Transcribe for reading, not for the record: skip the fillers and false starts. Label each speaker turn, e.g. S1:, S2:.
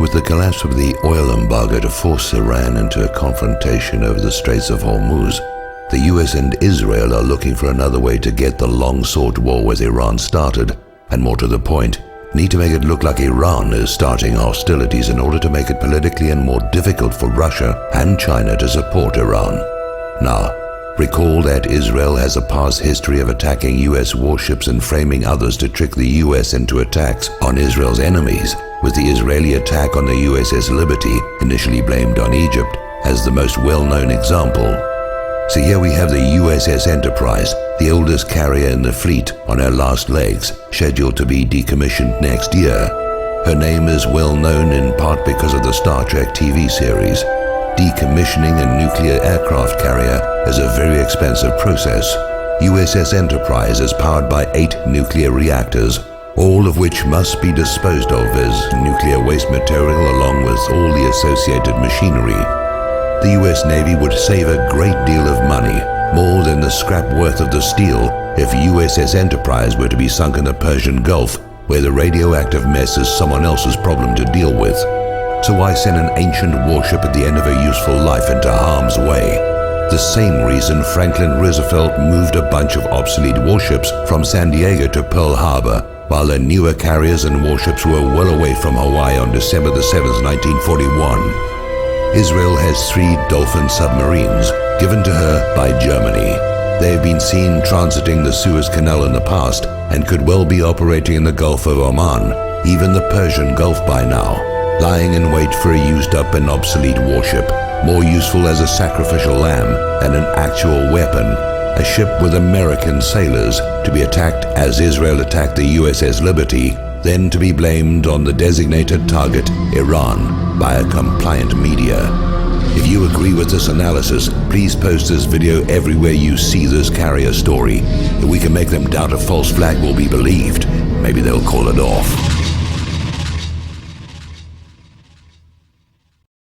S1: With the collapse of the oil embargo to force Iran into a confrontation over the Straits of Hormuz, the US and Israel are looking for another way to get the long-sought war with Iran started, and more to the point, need to make it look like Iran is starting hostilities in order to make it politically and more difficult for Russia and China to support Iran. Now, recall that Israel has a past history of attacking US warships and framing others to trick the US into attacks on Israel's enemies, with the Israeli attack on the USS Liberty, initially blamed on Egypt, as the most well-known example. So here we have the USS Enterprise, the oldest carrier in the fleet, on her last legs, scheduled to be decommissioned next year. Her name is well known in part because of the Star Trek TV series. Decommissioning a nuclear aircraft carrier is a very expensive process. USS Enterprise is powered by 8 nuclear reactors, all of which must be disposed of as nuclear waste material along with all the associated machinery. The US Navy would save a great deal of money, more than the scrap worth of the steel, if USS Enterprise were to be sunk in the Persian Gulf, where the radioactive mess is someone else's problem to deal with. So why send an ancient warship at the end of a useful life into harm's way? The same reason Franklin Roosevelt moved a bunch of obsolete warships from San Diego to Pearl Harbor, while their newer carriers and warships were well away from Hawaii on December the 7th, 1941. Israel has 3 Dolphin submarines, given to her by Germany. They have been seen transiting the Suez Canal in the past and could well be operating in the Gulf of Oman, even the Persian Gulf by now, lying in wait for a used-up and obsolete warship, more useful as a sacrificial lamb than an actual weapon, a ship with American sailors to be attacked as Israel attacked the USS Liberty, then to be blamed on the designated target, Iran, by a compliant media. If you agree with this analysis, please post this video everywhere you see this carrier story. If we can make them doubt a false flag will be believed, maybe they'll call it off.